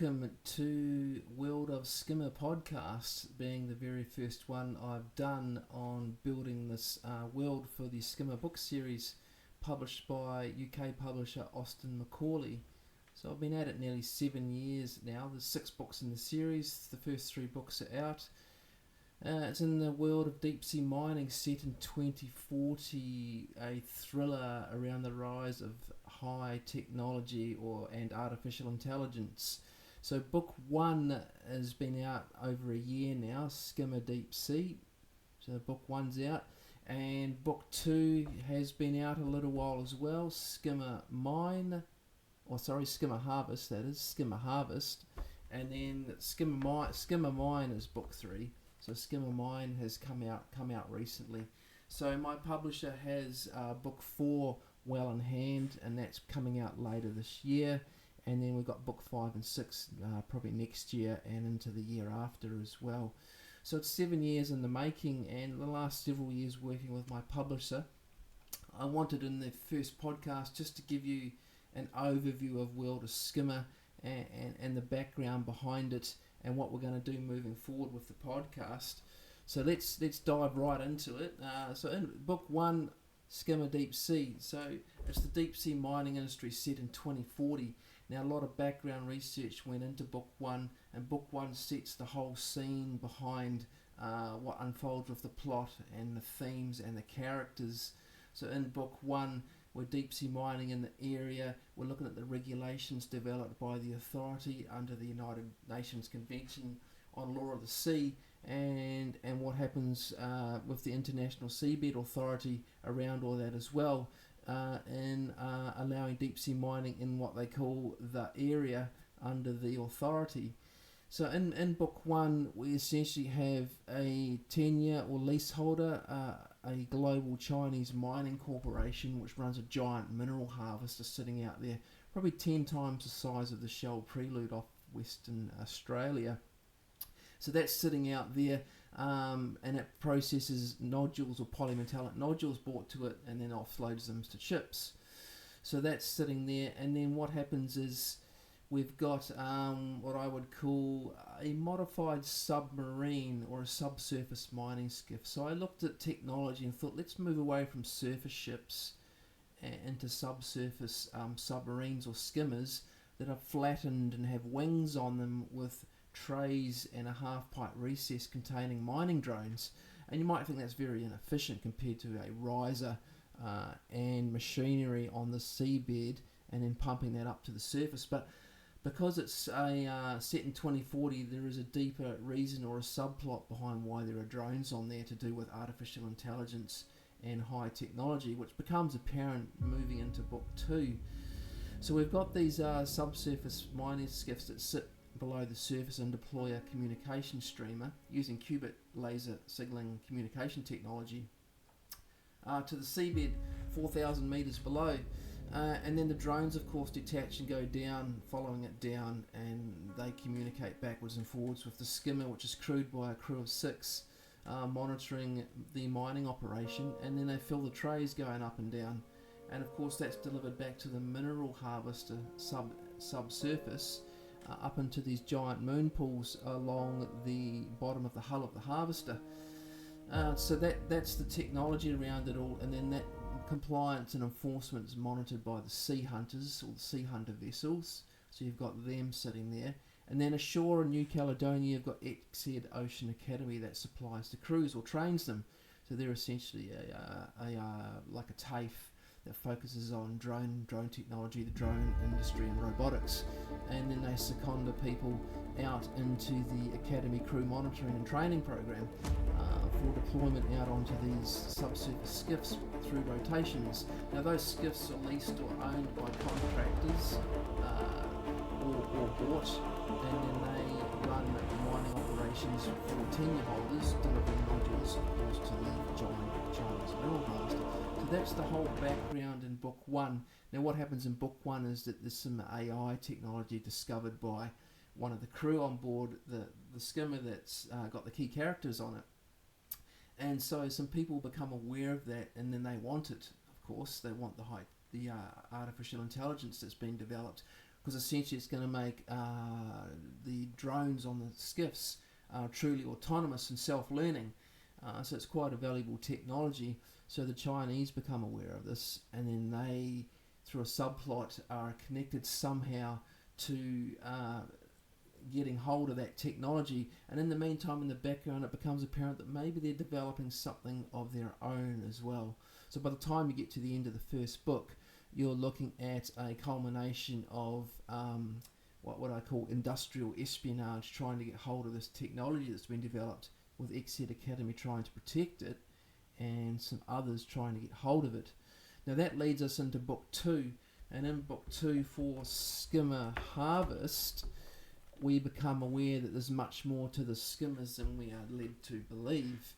welcome to World of Skimmer Podcast, being the very first one I've done on building this world for the Skimmer book series published by UK publisher Austen Macaulay. So I've been at it nearly 7 years now. There's 6 books in the series. The first 3 books are out. It's in the world of deep sea mining set in 2040, a thriller around the rise of high technology and artificial intelligence. So book 1 has been out over a year now, Skimmer Deep Sea. So book 1's out, and book 2 has been out a little while as well, Skimmer Harvest, that is, Skimmer Harvest. And then Skimmer Mine is book 3. So Skimmer Mine has come out recently. So my publisher has book 4 well in hand, and that's coming out later this year. And then we've got book 5 and 6 probably next year and into the year after as well. So it's 7 years in the making, and the last several years working with my publisher. I wanted in the first podcast just to give you an overview of World of Skimmer and the background behind it, and what we're going to do moving forward with the podcast. So let's dive right into it. So in book 1, Skimmer Deep Sea. So it's the deep sea mining industry set in 2040. Now a lot of background research went into book 1, and book 1 sets the whole scene behind what unfolds with the plot and the themes and the characters. So in book 1, we're deep sea mining in the area. We're looking at the regulations developed by the authority under the United Nations Convention on Law of the Sea, and what happens with the International Seabed Authority around all that as well, in allowing deep sea mining in what they call the area under the authority. So in book 1, we essentially have a tenure or leaseholder, a global Chinese mining corporation which runs a giant mineral harvester sitting out there, probably 10 times the size of the Shell Prelude off Western Australia. So that's sitting out there, and it processes nodules or polymetallic nodules brought to it and then offloads them to ships. So that's sitting there, and then what happens is we've got what I would call a modified submarine or a subsurface mining skiff. So I looked at technology and thought, let's move away from surface ships into subsurface submarines or skimmers that are flattened and have wings on them with trays and a half-pipe recess containing mining drones. And you might think that's very inefficient compared to a riser and machinery on the seabed and then pumping that up to the surface. But because it's set in 2040, there is a deeper reason or a subplot behind why there are drones on there to do with artificial intelligence and high technology, which becomes apparent moving into book 2. So we've got these subsurface mining skiffs that sit below the surface and deploy a communication streamer using qubit laser signaling communication technology to the seabed 4,000 metres below. And then the drones, of course, detach and go down, following it down, and they communicate backwards and forwards with the skimmer, which is crewed by a crew of 6, monitoring the mining operation, and then they fill the trays going up and down. And of course, that's delivered back to the mineral harvester subsurface, up into these giant moon pools along the bottom of the hull of the harvester. So that's the technology around it all, and then that compliance and enforcement is monitored by the sea hunters or the sea hunter vessels. So you've got them sitting there, and then ashore in New Caledonia you've got Exed Ocean Academy that supplies the crews or trains them. So they're essentially like a TAFE that focuses on drone technology, the drone industry and robotics, and then they second the people out into the Academy Crew Monitoring and Training Program for deployment out onto these subsurface skiffs through rotations. Now those skiffs are leased or owned by contractors or bought, and then they run mining operations for tenure holders, delivering nodules of course to the giant Chinese mineral harvester. So that's the whole background in book 1. Now what happens in book 1 is that there's some AI technology discovered by one of the crew on board the skimmer that's got the key characters on it. And so some people become aware of that, and then they want it, of course. They want the artificial intelligence that's been developed, because essentially it's going to make the drones on the skiffs truly autonomous and self-learning. So it's quite a valuable technology. So the Chinese become aware of this, and then they, through a subplot, are connected somehow to getting hold of that technology. And in the meantime, in the background, it becomes apparent that maybe they're developing something of their own as well. So by the time you get to the end of the first book, you're looking at a culmination of what I call industrial espionage, trying to get hold of this technology that's been developed, with Exeter Academy trying to protect it, and some others trying to get hold of it. Now that leads us into book 2, and in book 2 for Skimmer Harvest, we become aware that there's much more to the Skimmers than we are led to believe.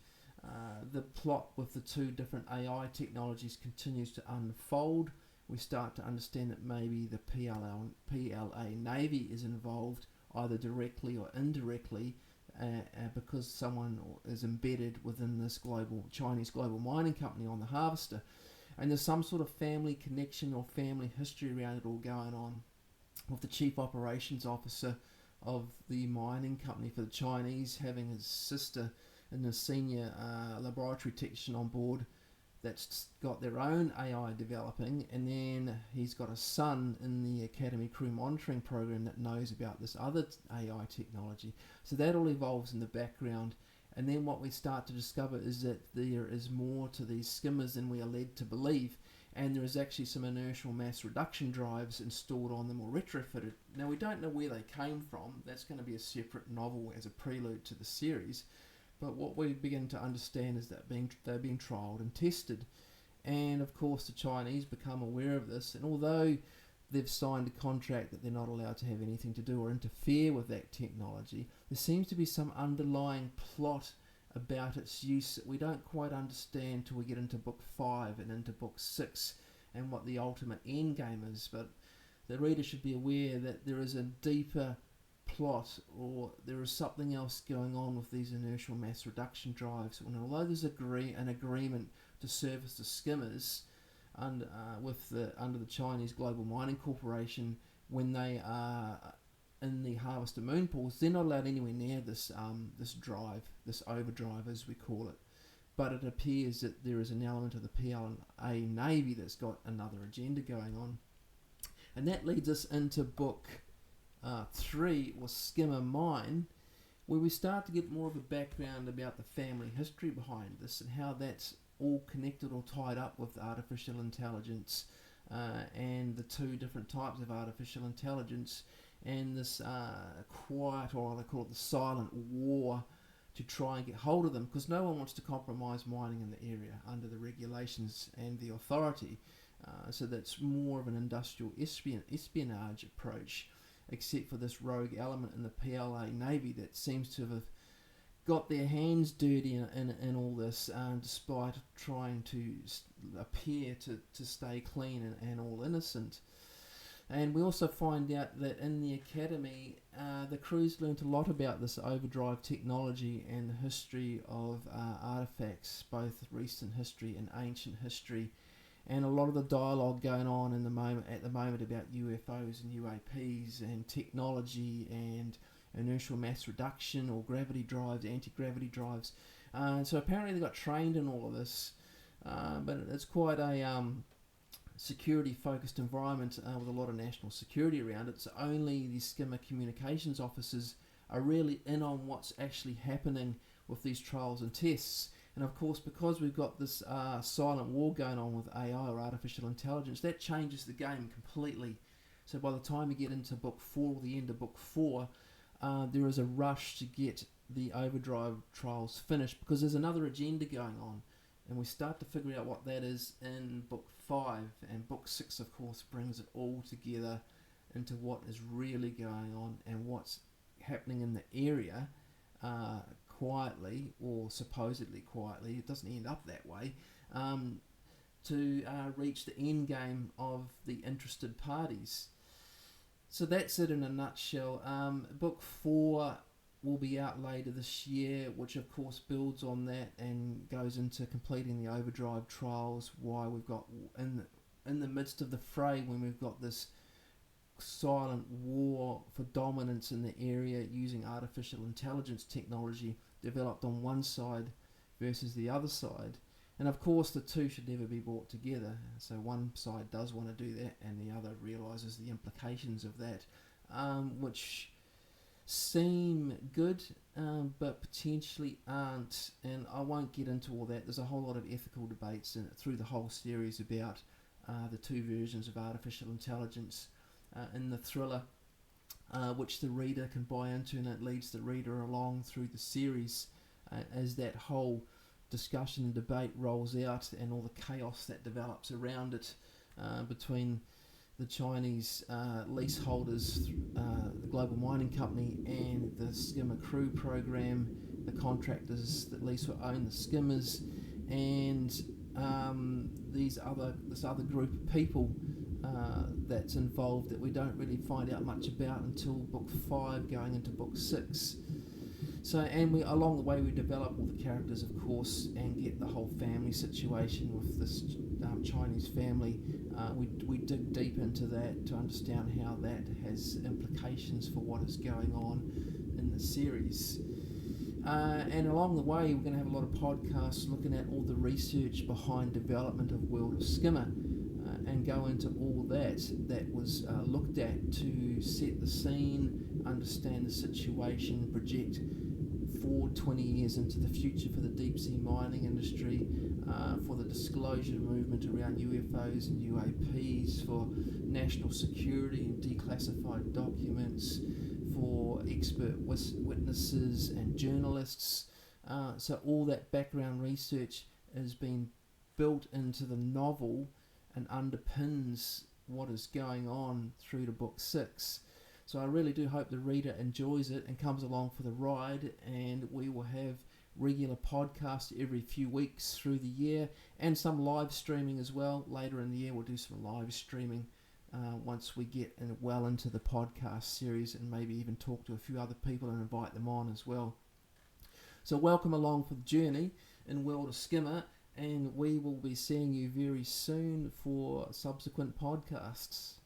The plot with the two different AI technologies continues to unfold. We start to understand that maybe the PLA Navy is involved, either directly or indirectly, because someone is embedded within this Chinese global mining company on the Harvester. And there's some sort of family connection or family history around it all going on, with the chief operations officer of the mining company for the Chinese having his sister in the senior laboratory technician on board that's got their own AI developing, and then he's got a son in the Academy crew monitoring program that knows about this other AI technology. So that all evolves in the background, and then what we start to discover is that there is more to these skimmers than we are led to believe, and there is actually some inertial mass reduction drives installed on them or retrofitted. Now we don't know where they came from. That's going to be a separate novel as a prelude to the series. But what we begin to understand is that they're being trialled and tested. And of course the Chinese become aware of this, and although they've signed a contract that they're not allowed to have anything to do or interfere with that technology, there seems to be some underlying plot about its use that we don't quite understand till we get into book 5 and into book 6 and what the ultimate end game is. But the reader should be aware that there is a deeper plot, or there is something else going on with these inertial mass reduction drives. And although there's an agreement to service the Skimmers under the Chinese Global Mining Corporation when they are in the Harvester moon pools, they're not allowed anywhere near this drive, this overdrive as we call it. But it appears that there is an element of the PLA Navy that's got another agenda going on. And that leads us into book 3, or Skimmer Mine, where we start to get more of a background about the family history behind this and how that's all connected or tied up with artificial intelligence, and the two different types of artificial intelligence, and this quiet, or I call it the silent war, to try and get hold of them, because no one wants to compromise mining in the area under the regulations and the authority. So that's more of an industrial espionage approach, except for this rogue element in the PLA Navy that seems to have got their hands dirty in all this, despite trying to appear to stay clean and all innocent. And we also find out that in the Academy, the crews learnt a lot about this overdrive technology and the history of artifacts, both recent history and ancient history, and a lot of the dialogue going on at the moment about UFOs and UAPs and technology and inertial mass reduction, or gravity drives, anti-gravity drives. So apparently they got trained in all of this, but it's quite a security-focused environment with a lot of national security around it. So only the Skimmer communications officers are really in on what's actually happening with these trials and tests. And of course, because we've got this silent war going on with AI, or artificial intelligence, that changes the game completely. So by the time you get into book 4, or the end of book 4, there is a rush to get the overdrive trials finished, because there's another agenda going on. And we start to figure out what that is in book 5. And book 6, of course, brings it all together into what is really going on and what's happening in the area, quietly, or supposedly quietly. It doesn't end up that way, to reach the end game of the interested parties. So that's it in a nutshell. Book 4 will be out later this year, which of course builds on that and goes into completing the overdrive trials, why we've got in the midst of the fray, when we've got this silent war for dominance in the area using artificial intelligence technology developed on one side versus the other side. And of course the two should never be brought together. So one side does want to do that and the other realises the implications of that, which seem good but potentially aren't. And I won't get into all that. There's a whole lot of ethical debates through the whole series about the two versions of artificial intelligence in the thriller, which the reader can buy into, and it leads the reader along through the series as that whole discussion and debate rolls out and all the chaos that develops around it between the Chinese leaseholders, the global mining company, and the Skimmer crew program, the contractors that lease or own the Skimmers, and this other group of people that's involved that we don't really find out much about until book 5 going into book 6. So, and we along the way we develop all the characters, of course, and get the whole family situation with this Chinese family. We dig deep into that to understand how that has implications for what is going on in the series. And along the way, we're going to have a lot of podcasts looking at all the research behind development of World of Skimmer, and go into all that was looked at to set the scene, understand the situation, project forward 20 years into the future for the deep sea mining industry, for the disclosure movement around UFOs and UAPs, for national security and declassified documents, for expert witnesses and journalists. So all that background research has been built into the novel and underpins what is going on through to book 6. So I really do hope the reader enjoys it and comes along for the ride, and we will have regular podcasts every few weeks through the year, and some live streaming as well. Later in the year we'll do some live streaming once we get well into the podcast series, and maybe even talk to a few other people and invite them on as well. So welcome along for the journey in World of Skimmer, and we will be seeing you very soon for subsequent podcasts.